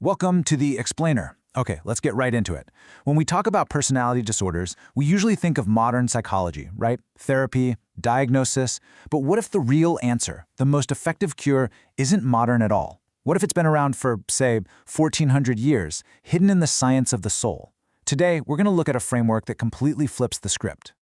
Welcome to the Explainer. Okay, let's get right into it. When we talk about personality disorders, we usually think of modern psychology, right? Therapy, diagnosis. But what if the real answer, the most effective cure, isn't modern at all? What if it's been around for, say, 1400 years, hidden in the science of the soul? Today, we're going to look at a framework that completely flips the script.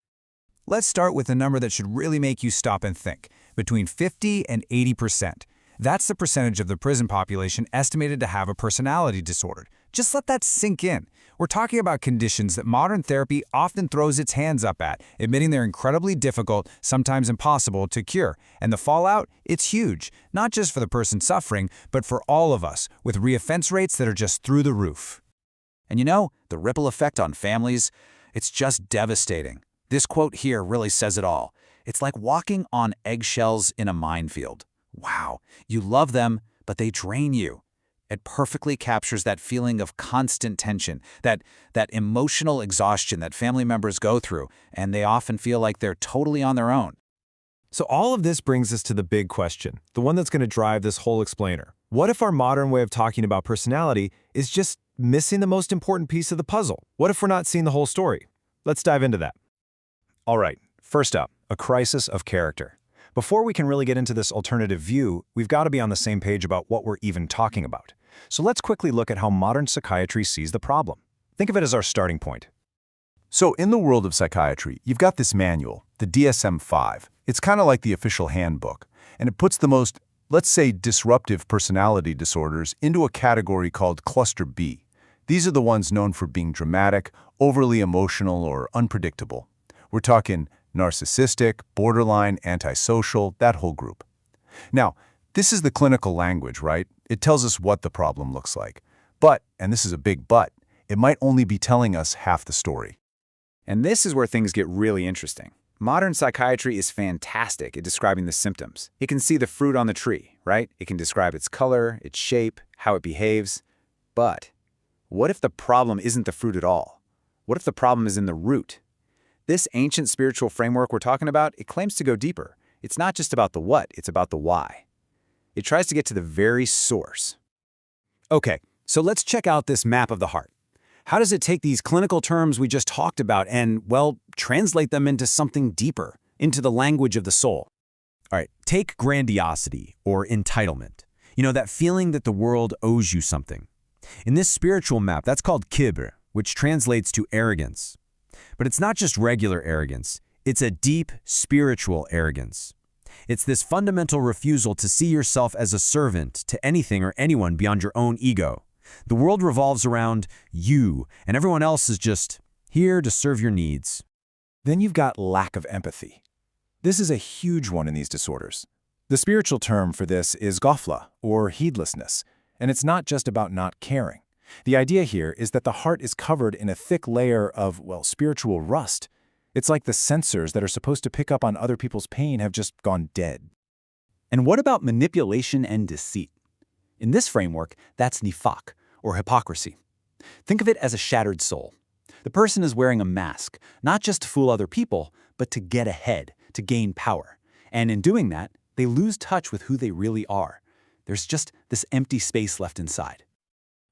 Let's start with a number that should really make you stop and think. Between 50 and 80%. That's the percentage of the prison population estimated to have a personality disorder. Just let that sink in. We're talking about conditions that modern therapy often throws its hands up at, admitting they're incredibly difficult, sometimes impossible, to cure. And the fallout? It's huge, not just for the person suffering, but for all of us, with reoffense rates that are just through the roof. And you know, the ripple effect on families, it's just devastating. This quote here really says it all. It's like walking on eggshells in a minefield. Wow, you love them, but they drain you. It perfectly captures that feeling of constant tension, that emotional exhaustion that family members go through, and they often feel like they're totally on their own. So all of this brings us to the big question, the one that's going to drive this whole explainer. What if our modern way of talking about personality is just missing the most important piece of the puzzle? What if we're not seeing the whole story? Let's dive into that. All right, first up, a crisis of character. Before we can really get into this alternative view, we've got to be on the same page about what we're even talking about. So let's quickly look at how modern psychiatry sees the problem. Think of it as our starting point. So in the world of psychiatry, you've got this manual, the DSM-5. It's kind of like the official handbook, and it puts the most, let's say, disruptive personality disorders into a category called Cluster B. These are the ones known for being dramatic, overly emotional, or unpredictable. We're talking narcissistic, borderline, antisocial, that whole group. Now, this is the clinical language, right? It tells us what the problem looks like. But, and this is a big but, it might only be telling us half the story. And this is where things get really interesting. Modern psychiatry is fantastic at describing the symptoms. It can see the fruit on the tree, right? It can describe its color, its shape, how it behaves. But what if the problem isn't the fruit at all? What if the problem is in the root? This ancient spiritual framework we're talking about, it claims to go deeper. It's not just about the what, it's about the why. It tries to get to the very source. Okay, so let's check out this map of the heart. How does it take these clinical terms we just talked about and, well, translate them into something deeper, into the language of the soul? All right, take grandiosity or entitlement. You know, that feeling that the world owes you something. In this spiritual map, that's called kibr, which translates to arrogance. But it's not just regular arrogance. It's a deep, spiritual arrogance. It's this fundamental refusal to see yourself as a servant to anything or anyone beyond your own ego. The world revolves around you, and everyone else is just here to serve your needs. Then you've got lack of empathy. This is a huge one in these disorders. The spiritual term for this is ghafla, or heedlessness, and it's not just about not caring. The idea here is that the heart is covered in a thick layer of, well, spiritual rust. It's like the sensors that are supposed to pick up on other people's pain have just gone dead. And what about manipulation and deceit? In this framework, that's nifaq, or hypocrisy. Think of it as a shattered soul. The person is wearing a mask, not just to fool other people, but to get ahead, to gain power. And in doing that, they lose touch with who they really are. There's just this empty space left inside.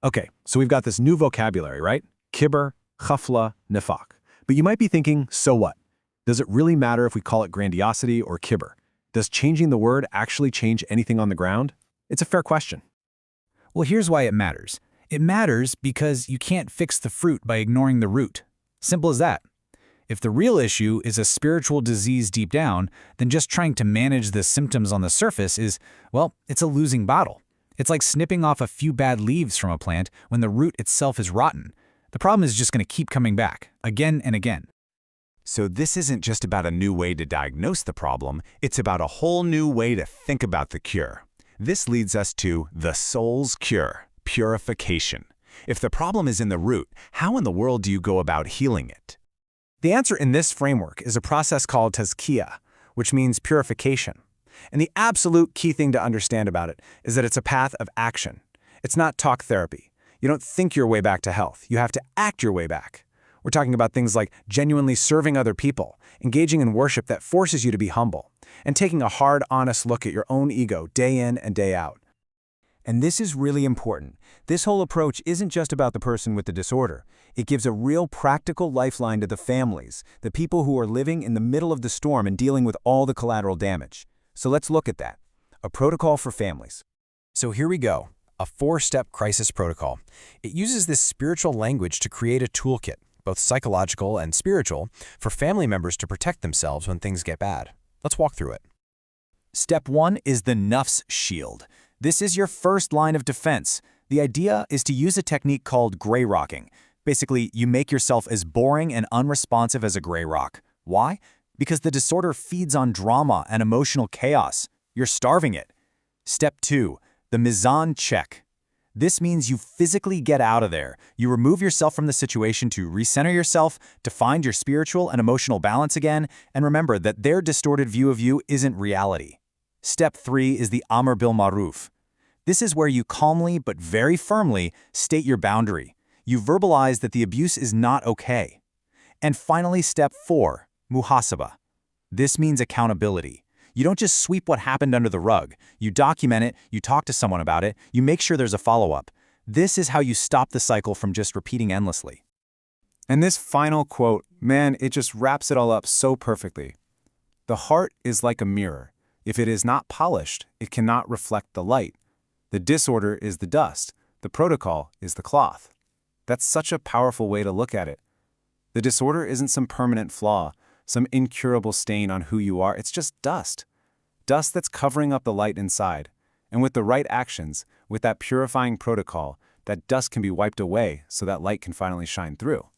Okay, so we've got this new vocabulary, right? Kibr, ghafla, nifaq. But you might be thinking, so what? Does it really matter if we call it grandiosity or kibr? Does changing the word actually change anything on the ground? It's a fair question. Well, here's why it matters. It matters because you can't fix the fruit by ignoring the root. Simple as that. If the real issue is a spiritual disease deep down, then just trying to manage the symptoms on the surface is, well, it's a losing battle. It's like snipping off a few bad leaves from a plant when the root itself is rotten. The problem is just going to keep coming back, again and again. So this isn't just about a new way to diagnose the problem, it's about a whole new way to think about the cure. This leads us to the soul's cure, purification. If the problem is in the root, how in the world do you go about healing it? The answer in this framework is a process called tazkiyah, which means purification. And the absolute key thing to understand about it is that it's a path of action. It's not talk therapy. You don't think your way back to health. You have to act your way back. We're talking about things like genuinely serving other people, engaging in worship that forces you to be humble, and taking a hard, honest look at your own ego day in and day out. And this is really important. This whole approach isn't just about the person with the disorder. It gives a real practical lifeline to the families, the people who are living in the middle of the storm and dealing with all the collateral damage. So let's look at that. A protocol for families. So here we go, a 4-step crisis protocol. It uses this spiritual language to create a toolkit, both psychological and spiritual, for family members to protect themselves when things get bad. Let's walk through it. Step 1 is the Nuf's Shield. This is your first line of defense. The idea is to use a technique called gray rocking. Basically, you make yourself as boring and unresponsive as a gray rock. Why? Because the disorder feeds on drama and emotional chaos. You're starving it. Step 2, the Mizan check. This means you physically get out of there. You remove yourself from the situation to recenter yourself, to find your spiritual and emotional balance again, and remember that their distorted view of you isn't reality. Step 3 is the Amr bil Maruf. This is where you calmly but very firmly state your boundary. You verbalize that the abuse is not okay. And finally, step 4, muhasaba. This means accountability. You don't just sweep what happened under the rug. You document it, you talk to someone about it, you make sure there's a follow-up. This is how you stop the cycle from just repeating endlessly. And this final quote, man, it just wraps it all up so perfectly. The heart is like a mirror. If it is not polished, it cannot reflect the light. The disorder is the dust. The protocol is the cloth. That's such a powerful way to look at it. The disorder isn't some permanent flaw, some incurable stain on who you are. It's just dust. Dust that's covering up the light inside. And with the right actions, with that purifying protocol, that dust can be wiped away so that light can finally shine through.